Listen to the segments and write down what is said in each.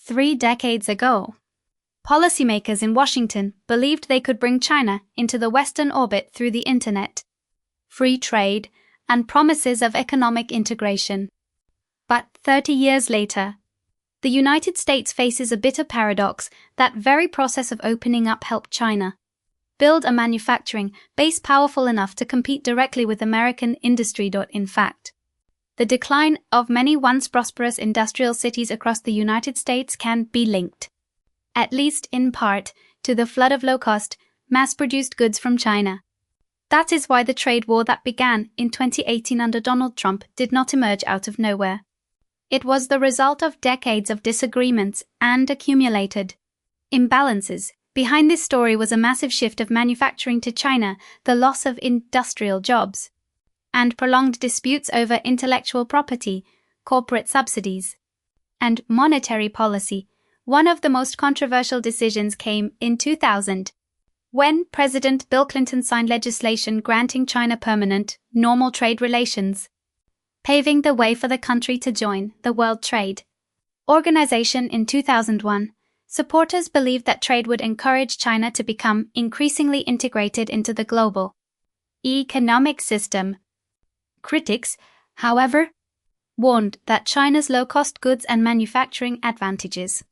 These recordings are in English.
3 decades ago. Policymakers in Washington believed they could bring China into the Western orbit through the internet, free trade, and promises of economic integration. But 30 years later, the United States faces a bitter paradox. That very process of opening up helped China build a manufacturing base powerful enough to compete directly with American industry. In fact, the decline of many once prosperous industrial cities across the United States can be linked, at least in part, to the flood of low-cost, mass-produced goods from China. That is why the trade war that began in 2018 under Donald Trump did not emerge out of nowhere. It was the result of decades of disagreements and accumulated imbalances. Behind this story was a massive shift of manufacturing to China, the loss of industrial jobs, and prolonged disputes over intellectual property, corporate subsidies, and monetary policy. One of the most controversial decisions came in 2000, when President Bill Clinton signed legislation granting China permanent, normal trade relations, paving the way for the country to join the World Trade Organization in 2001. Supporters believed that trade would encourage China to become increasingly integrated into the global economic system. Critics, however, warned that China's low-cost goods and manufacturing advantages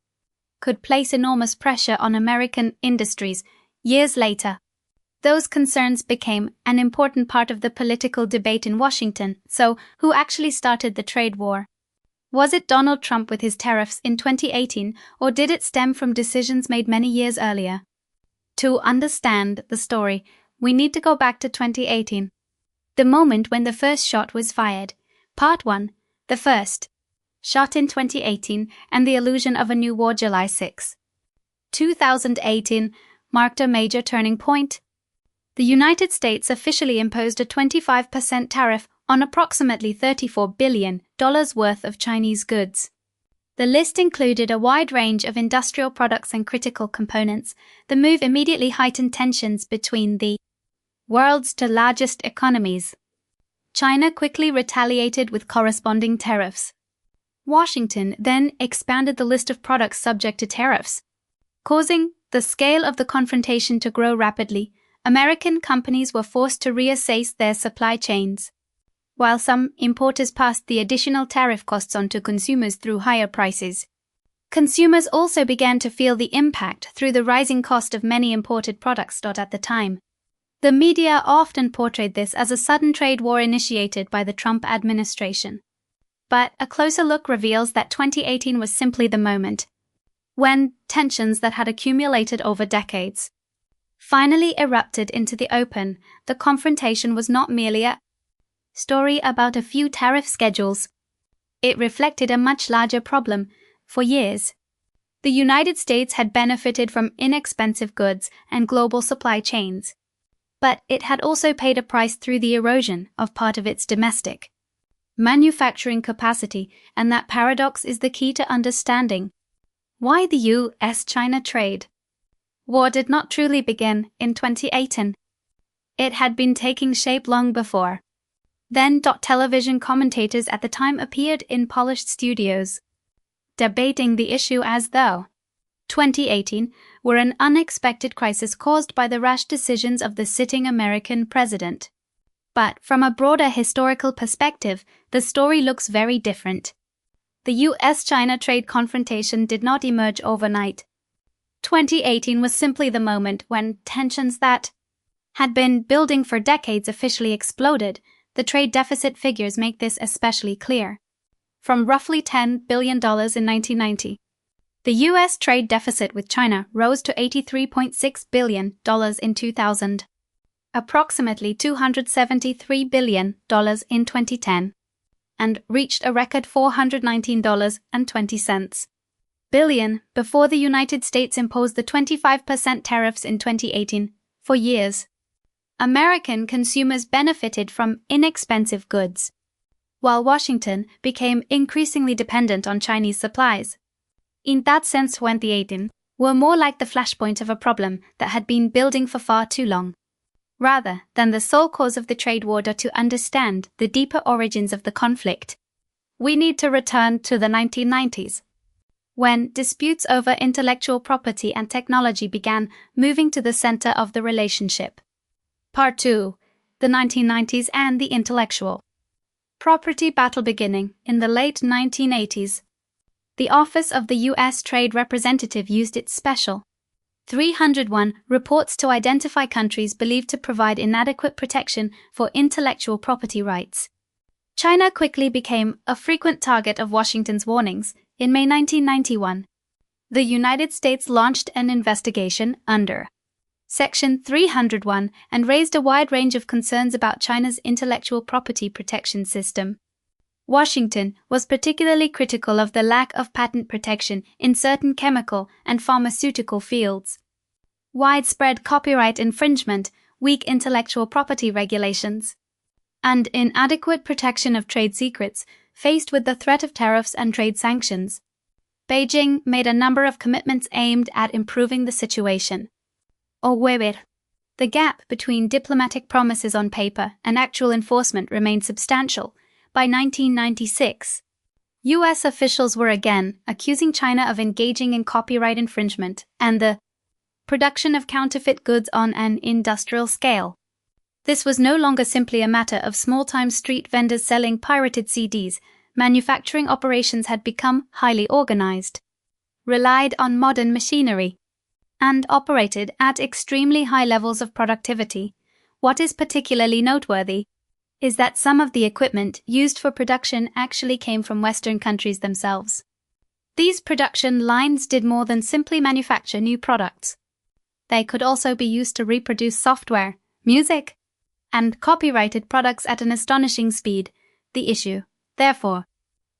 could place enormous pressure on American industries. Years later, those concerns became an important part of the political debate in Washington. So, who actually started the trade war? Was it Donald Trump with his tariffs in 2018, or did it stem from decisions made many years earlier? To understand the story, we need to go back to 2018, the moment when the first shot was fired. Part 1. The first shot in 2018 and the illusion of a new war. July 6, 2018 marked a major turning point. The United States officially imposed a 25% tariff on approximately $34 billion worth of Chinese goods. The list included a wide range of industrial products and critical components. The move immediately heightened tensions between the world's two largest economies. China quickly retaliated with corresponding tariffs. Washington then expanded the list of products subject to tariffs, causing the scale of the confrontation to grow rapidly. American companies were forced to reassess their supply chains, while some importers passed the additional tariff costs on to consumers through higher prices. Consumers also began to feel the impact through the rising cost of many imported products. At the time, the media often portrayed this as a sudden trade war initiated by the Trump administration. But a closer look reveals that 2018 was simply the moment when tensions that had accumulated over decades finally erupted into the open. The confrontation was not merely a story about a few tariff schedules. It reflected a much larger problem. For years, the United States had benefited from inexpensive goods and global supply chains, but it had also paid a price through the erosion of part of its domestic manufacturing capacity, and that paradox is the key to understanding why the U.S.-China trade war did not truly begin in 2018. It had been taking shape long before. Then, television commentators at the time appeared in polished studios, debating the issue as though 2018 were an unexpected crisis caused by the rash decisions of the sitting American president. But from a broader historical perspective, the story looks very different. The U.S.-China trade confrontation did not emerge overnight. 2018 was simply the moment when tensions that had been building for decades officially exploded. The trade deficit figures make this especially clear. From roughly $10 billion in 1990, the U.S. trade deficit with China rose to $83.6 billion in 2000, approximately $273 billion in 2010, and reached a record $419.20 billion before the United States imposed the 25% tariffs in 2018. For years, American consumers benefited from inexpensive goods, while Washington became increasingly dependent on Chinese supplies. In that sense, 2018 were more like the flashpoint of a problem that had been building for far too long, rather than the sole cause of the trade war. To understand the deeper origins of the conflict, we need to return to the 1990s. when disputes over intellectual property and technology began moving to the center of the relationship. Part 2. The 1990s and the intellectual property battle beginning in the late 1980s. The Office of the U.S. Trade Representative used its special 301 reports to identify countries believed to provide inadequate protection for intellectual property rights. China quickly became a frequent target of Washington's warnings. In May 1991, the United States launched an investigation under Section 301 and raised a wide range of concerns about China's intellectual property protection system. Washington was particularly critical of the lack of patent protection in certain chemical and pharmaceutical fields, widespread copyright infringement, weak intellectual property regulations, and inadequate protection of trade secrets faced with the threat of tariffs and trade sanctions. Beijing made a number of commitments aimed at improving the situation. However, the gap between diplomatic promises on paper and actual enforcement remained substantial. By 1996, U.S. officials were again accusing China of engaging in copyright infringement and the production of counterfeit goods on an industrial scale. This was no longer simply a matter of small-time street vendors selling pirated CDs. Manufacturing operations had become highly organized, relied on modern machinery, and operated at extremely high levels of productivity. What is particularly noteworthy is that some of the equipment used for production actually came from Western countries themselves. These production lines did more than simply manufacture new products. They could also be used to reproduce software, music, and copyrighted products at an astonishing speed. The issue, therefore,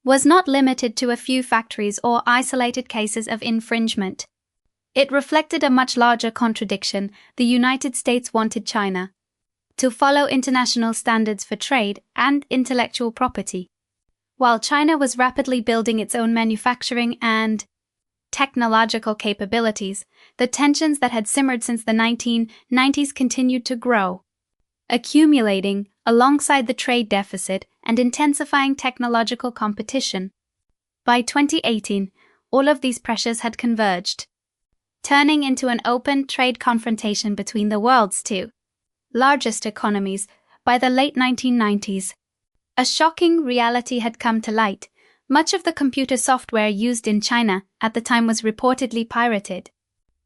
was not limited to a few factories or isolated cases of infringement. It reflected a much larger contradiction. The United States wanted China to follow international standards for trade and intellectual property, while China was rapidly building its own manufacturing and technological capabilities. The tensions that had simmered since the 1990s continued to grow, accumulating alongside the trade deficit and intensifying technological competition. By 2018, all of these pressures had converged, turning into an open trade confrontation between the world's two largest economies. By the late 1990s, a shocking reality had come to light. Much of the computer software used in China at the time was reportedly pirated.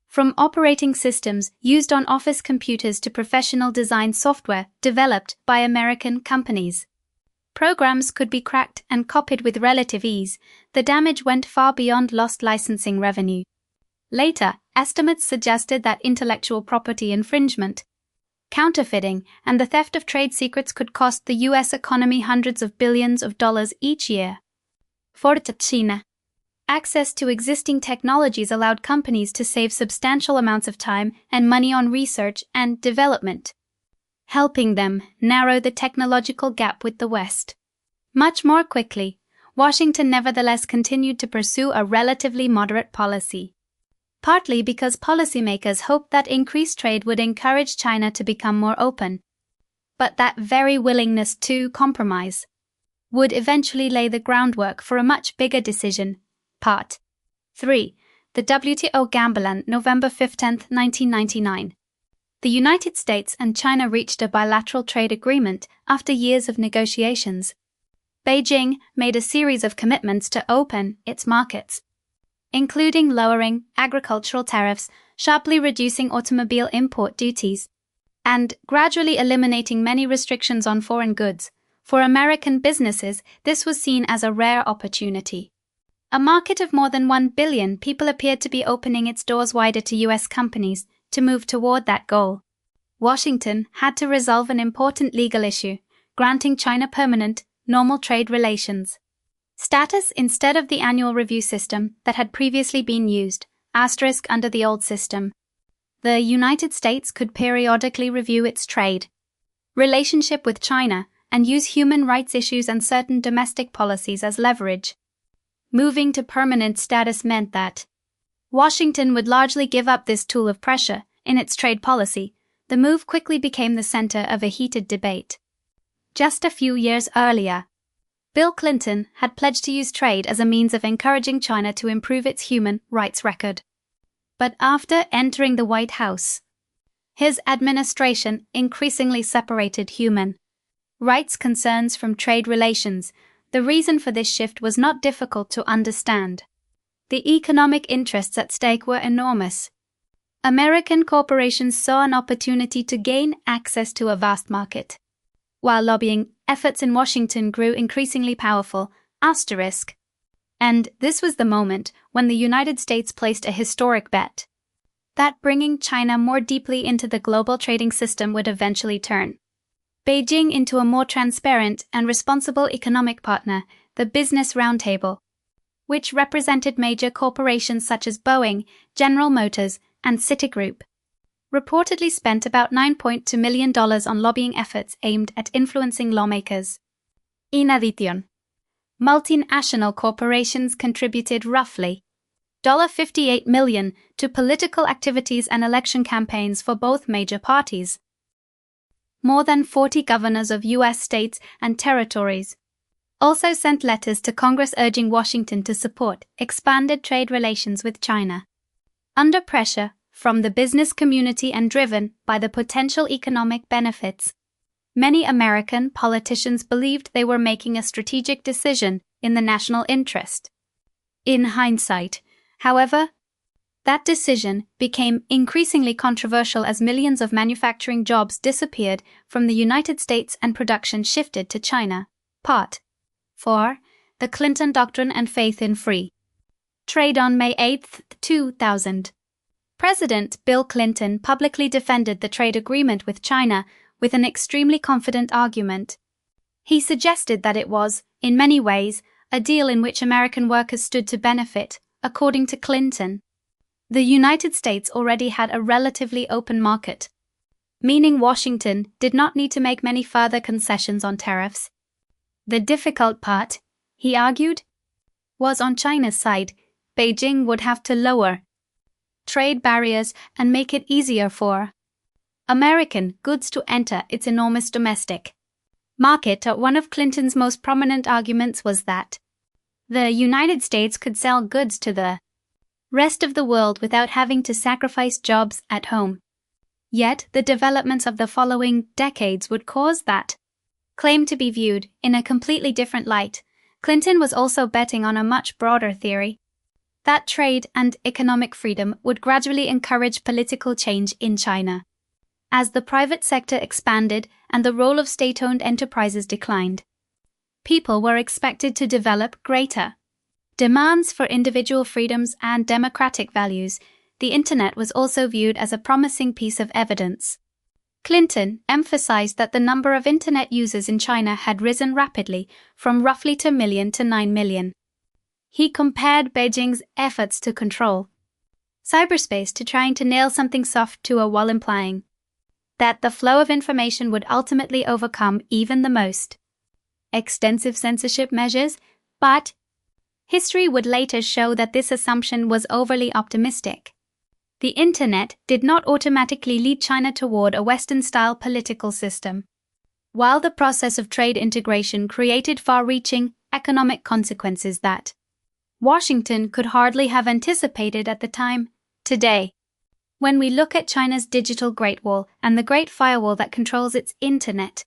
From operating systems used on office computers to professional design software developed by American companies, programs could be cracked and copied with relative ease. The damage went far beyond lost licensing revenue. Later, estimates suggested that intellectual property infringement, counterfeiting, and the theft of trade secrets could cost the U.S. economy hundreds of billions of dollars each year. For China, access to existing technologies allowed companies to save substantial amounts of time and money on research and development, helping them narrow the technological gap with the West. Much more quickly, Washington nevertheless continued to pursue a relatively moderate policy, partly because policymakers hoped that increased trade would encourage China to become more open. But that very willingness to compromise would eventually lay the groundwork for a much bigger decision. Part 3. The WTO Gambiland, November 15, 1999. The United States and China reached a bilateral trade agreement after years of negotiations. Beijing made a series of commitments to open its markets, including lowering agricultural tariffs, sharply reducing automobile import duties, and gradually eliminating many restrictions on foreign goods. For American businesses, this was seen as a rare opportunity. A market of more than 1 billion people appeared to be opening its doors wider to U.S. companies. To move toward that goal, Washington had to resolve an important legal issue, granting China permanent, normal trade relations status instead of the annual review system that had previously been used, * under the old system. The United States could periodically review its trade relationship with China and use human rights issues and certain domestic policies as leverage. Moving to permanent status meant that Washington would largely give up this tool of pressure in its trade policy. The move quickly became the center of a heated debate. Just a few years earlier, Bill Clinton had pledged to use trade as a means of encouraging China to improve its human rights record. But after entering the White House, his administration increasingly separated human rights concerns from trade relations. The reason for this shift was not difficult to understand. The economic interests at stake were enormous. American corporations saw an opportunity to gain access to a vast market, while lobbying efforts in Washington grew increasingly powerful. And this was the moment when the United States placed a historic bet that bringing China more deeply into the global trading system would eventually turn Beijing into a more transparent and responsible economic partner. The Business Roundtable, which represented major corporations such as Boeing, General Motors, and Citigroup, reportedly spent about $9.2 million on lobbying efforts aimed at influencing lawmakers. In addition, multinational corporations contributed roughly $58 million to political activities and election campaigns for both major parties. More than 40 governors of U.S. states and territories also sent letters to Congress urging Washington to support expanded trade relations with China. Under pressure from the business community and driven by the potential economic benefits, many American politicians believed they were making a strategic decision in the national interest. In hindsight, however, that decision became increasingly controversial as millions of manufacturing jobs disappeared from the United States and production shifted to China. Part 4. The Clinton Doctrine and Faith in Free Trade. On May 8, 2000, President Bill Clinton publicly defended the trade agreement with China with an extremely confident argument. He suggested that it was, in many ways, a deal in which American workers stood to benefit. According to Clinton, the United States already had a relatively open market, meaning Washington did not need to make many further concessions on tariffs. The difficult part, he argued, was on China's side. Beijing would have to lower trade barriers and make it easier for American goods to enter its enormous domestic market. One of Clinton's most prominent arguments was that the United States could sell goods to the rest of the world without having to sacrifice jobs at home. Yet, the developments of the following decades would cause that claim to be viewed in a completely different light. Clinton was also betting on a much broader theory that trade and economic freedom would gradually encourage political change in China. As the private sector expanded and the role of state-owned enterprises declined, people were expected to develop greater demands for individual freedoms and democratic values. The Internet was also viewed as a promising piece of evidence. Clinton emphasized that the number of Internet users in China had risen rapidly from roughly 2 million to 9 million. He compared Beijing's efforts to control cyberspace to trying to nail something soft to a wall, implying that the flow of information would ultimately overcome even the most extensive censorship measures, but history would later show that this assumption was overly optimistic. The Internet did not automatically lead China toward a Western-style political system. While the process of trade integration created far-reaching economic consequences that Washington could hardly have anticipated at the time, today, when we look at China's digital Great Wall and the Great Firewall that controls its Internet,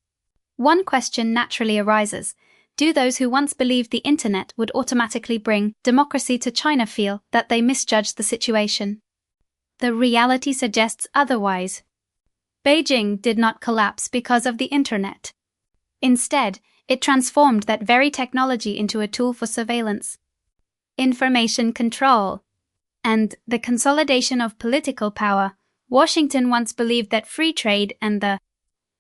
one question naturally arises. Do those who once believed the Internet would automatically bring democracy to China feel that they misjudged the situation? The reality suggests otherwise. Beijing did not collapse because of the Internet. Instead, it transformed that very technology into a tool for surveillance, information control, and the consolidation of political power. Washington once believed that free trade and the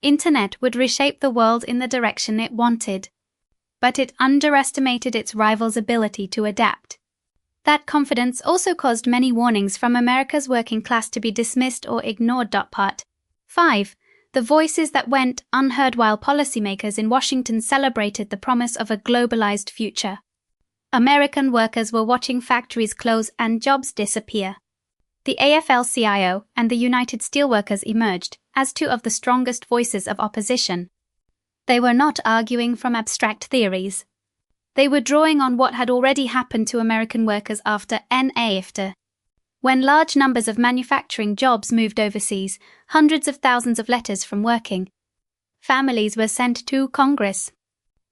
Internet would reshape the world in the direction it wanted, but it underestimated its rivals' ability to adapt. That confidence also caused many warnings from America's working class to be dismissed or ignored. Part 5. The voices that went unheard while policymakers in Washington celebrated the promise of a globalized future. American workers were watching factories close and jobs disappear. The AFL-CIO and the United Steelworkers emerged as two of the strongest voices of opposition. They were not arguing from abstract theories. They were drawing on what had already happened to American workers after NAFTA. When large numbers of manufacturing jobs moved overseas, hundreds of thousands of letters from working families were sent to Congress,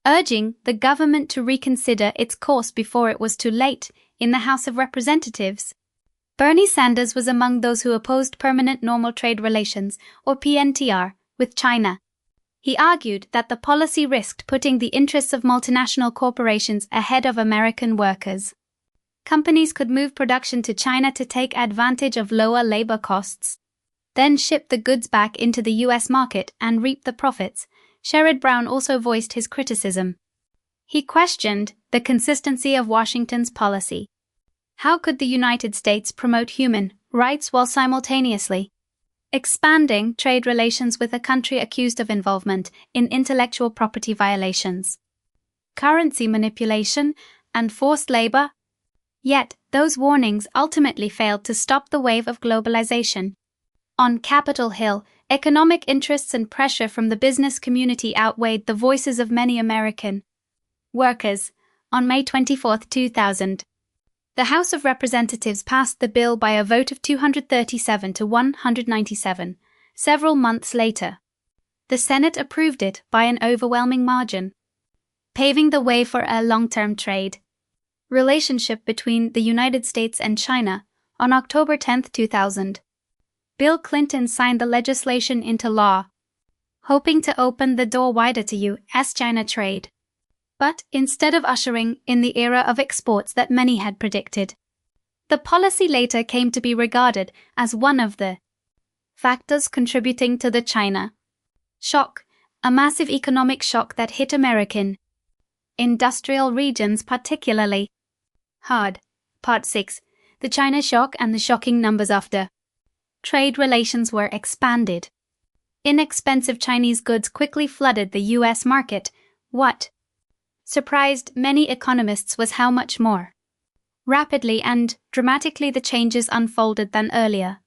urging the government to reconsider its course before it was too late. In the House of Representatives, Bernie Sanders was among those who opposed permanent normal trade relations, or PNTR, with China. He argued that the policy risked putting the interests of multinational corporations ahead of American workers. Companies could move production to China to take advantage of lower labor costs, then ship the goods back into the U.S. market and reap the profits. Sherrod Brown also voiced his criticism. He questioned the consistency of Washington's policy. How could the United States promote human rights while simultaneously expanding trade relations with a country accused of involvement in intellectual property violations, currency manipulation, and forced labor? Yet, those warnings ultimately failed to stop the wave of globalization. On Capitol Hill, economic interests and pressure from the business community outweighed the voices of many American workers. On May 24, 2000, the House of Representatives passed the bill by a vote of 237 to 197. Several months later, the Senate approved it by an overwhelming margin, paving the way for a long-term trade relationship between the United States and China. On October 10, 2000, Bill Clinton signed the legislation into law, hoping to open the door wider to U.S.-China trade. But instead of ushering in the era of exports that many had predicted, the policy later came to be regarded as one of the factors contributing to the China shock, a massive economic shock that hit American industrial regions particularly hard. Part 6. The China shock and the shocking numbers after trade relations were expanded. Inexpensive Chinese goods quickly flooded the U.S. market. What surprised many economists was how much more rapidly and dramatically the changes unfolded than earlier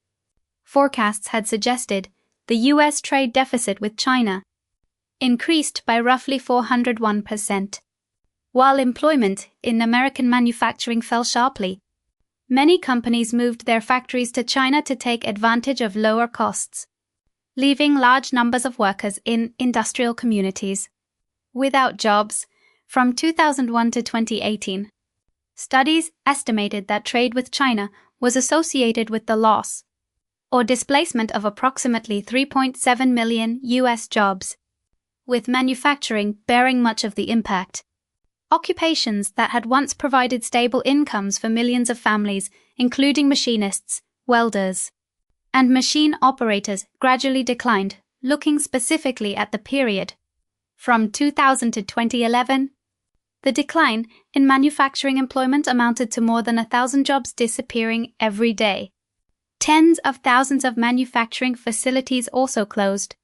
forecasts had suggested. The U.S. trade deficit with China increased by roughly 401%, while employment in American manufacturing fell sharply. Many companies moved their factories to China to take advantage of lower costs, leaving large numbers of workers in industrial communities without jobs. From 2001 to 2018, studies estimated that trade with China was associated with the loss or displacement of approximately 3.7 million U.S. jobs, with manufacturing bearing much of the impact. Occupations that had once provided stable incomes for millions of families, including machinists, welders, and machine operators, gradually declined. Looking specifically at the period from 2000 to 2011, the decline in manufacturing employment amounted to more than 1,000 jobs disappearing every day. Tens of thousands of manufacturing facilities also closed,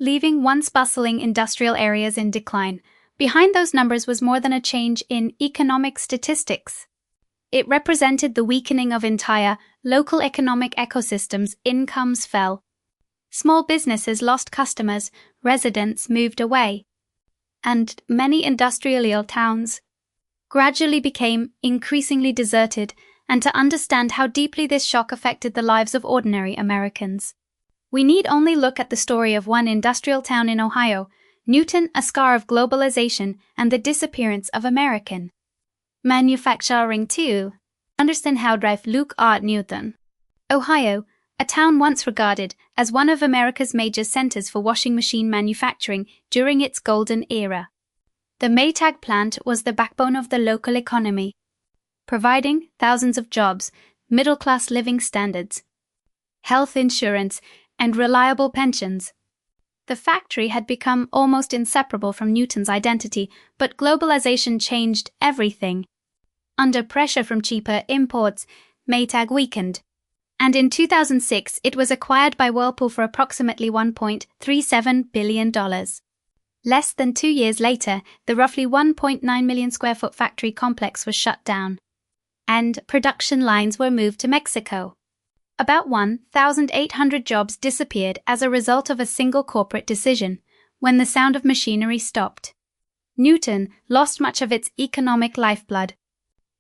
leaving once bustling industrial areas in decline. Behind those numbers was more than a change in economic statistics. It represented the weakening of entire local economic ecosystems. Incomes fell. Small businesses lost customers, residents moved away, and many industrial towns gradually became increasingly deserted. And to understand how deeply this shock affected the lives of ordinary Americans, we need only look at the story of one industrial town in Ohio, Newton, a scar of globalization and the disappearance of American manufacturing too. Understand how drive Luke R. Newton. Ohio, a town once regarded as one of America's major centers for washing machine manufacturing during its golden era. The Maytag plant was the backbone of the local economy, providing thousands of jobs, middle-class living standards, health insurance, and reliable pensions. The factory had become almost inseparable from Newton's identity, but globalization changed everything. Under pressure from cheaper imports, Maytag weakened, and in 2006 it was acquired by Whirlpool for approximately $1.37 billion. Less than 2 years later, the roughly 1.9 million square foot factory complex was shut down, and production lines were moved to Mexico. About 1,800 jobs disappeared as a result of a single corporate decision, when the sound of machinery stopped. Newton lost much of its economic lifeblood.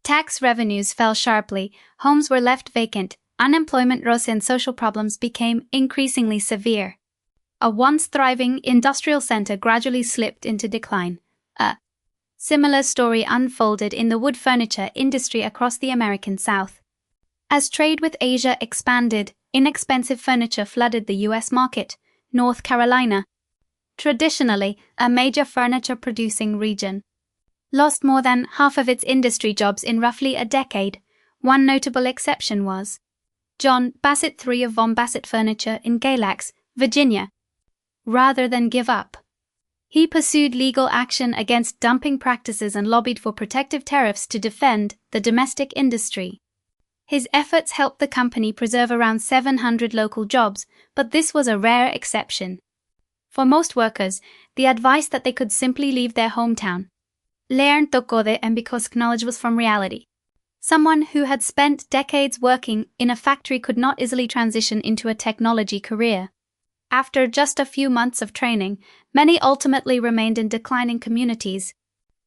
Tax revenues fell sharply, homes were left vacant, unemployment rose, and social problems became increasingly severe. A once thriving industrial center gradually slipped into decline. A similar story unfolded in the wood furniture industry across the American South. As trade with Asia expanded, inexpensive furniture flooded the U.S. market. North Carolina, traditionally a major furniture-producing region, lost more than half of its industry jobs in roughly a decade. One notable exception was John Bassett III of Von Bassett Furniture in Galax, Virginia. Rather than give up, he pursued legal action against dumping practices and lobbied for protective tariffs to defend the domestic industry. His efforts helped the company preserve around 700 local jobs, but this was a rare exception. For most workers, the advice that they could simply leave their hometown, learn to code, and because knowledge was from reality. Someone who had spent decades working in a factory could not easily transition into a technology career. After just a few months of training, many ultimately remained in declining communities,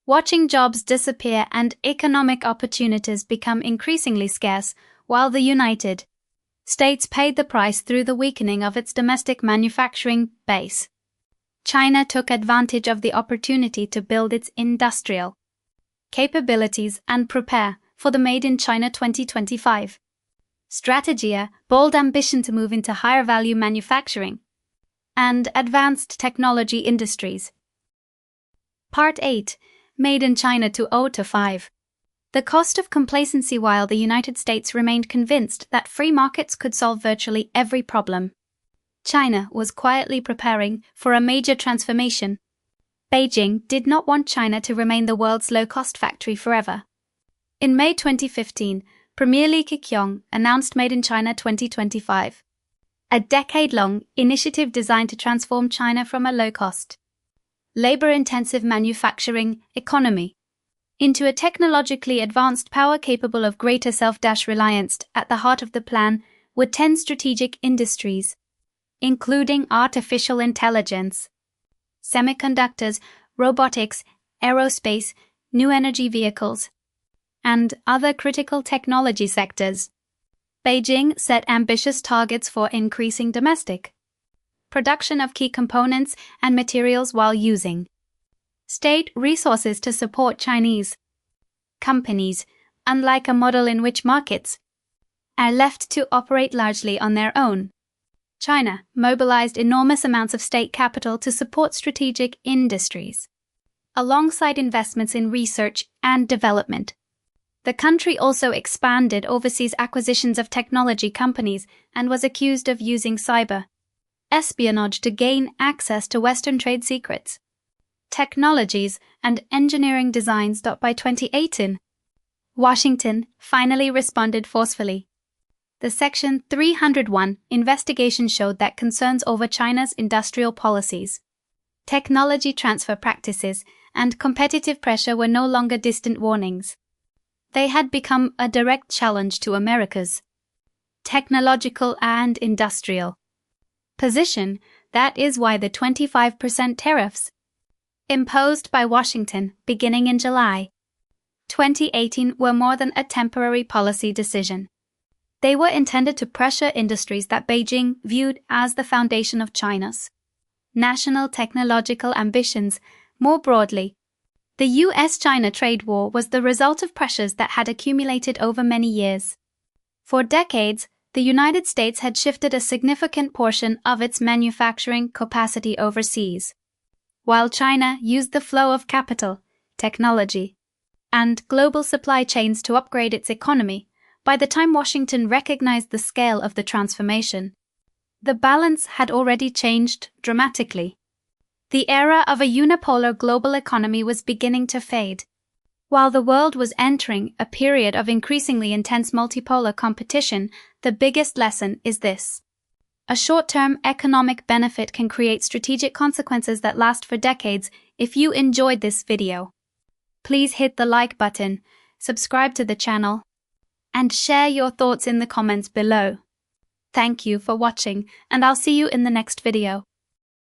watching jobs disappear and economic opportunities become increasingly scarce, while the United States paid the price through the weakening of its domestic manufacturing base. China took advantage of the opportunity to build its industrial capabilities and prepare for the Made in China 2025 strategy, a bold ambition to move into higher value manufacturing and advanced technology industries. Part 8. Made in China 2025. The cost of complacency. While the United States remained convinced that free markets could solve virtually every problem, China was quietly preparing for a major transformation. Beijing did not want China to remain the world's low-cost factory forever. In May 2015, Premier Li Keqiang announced Made in China 2025, a decade-long initiative designed to transform China from a low-cost, labor-intensive manufacturing economy into a technologically advanced power capable of greater self-reliance. At the heart of the plan were 10 strategic industries, including artificial intelligence, semiconductors, robotics, aerospace, new energy vehicles, and other critical technology sectors. Beijing set ambitious targets for increasing domestic production of key components and materials while using state resources to support Chinese companies, unlike a model in which markets are left to operate largely on their own. China mobilized enormous amounts of state capital to support strategic industries, alongside investments in research and development. The country also expanded overseas acquisitions of technology companies and was accused of using cyber espionage to gain access to Western trade secrets, technologies, and engineering designs. By 2018, Washington finally responded forcefully. The Section 301 investigation showed that concerns over China's industrial policies, technology transfer practices, and competitive pressure were no longer distant warnings. They had become a direct challenge to America's technological and industrial position. That is why the 25% tariffs imposed by Washington beginning in July 2018 were more than a temporary policy decision. They were intended to pressure industries that Beijing viewed as the foundation of China's national technological ambitions. More broadly, the US-China trade war was the result of pressures that had accumulated over many years. For decades, the United States had shifted a significant portion of its manufacturing capacity overseas, while China used the flow of capital, technology, and global supply chains to upgrade its economy. By the time Washington recognized the scale of the transformation, the balance had already changed dramatically. The era of a unipolar global economy was beginning to fade, while the world was entering a period of increasingly intense multipolar competition. The biggest lesson is this: a short-term economic benefit can create strategic consequences that last for decades. If you enjoyed this video, please hit the like button, subscribe to the channel, and share your thoughts in the comments below. Thank you for watching, and I'll see you in the next video.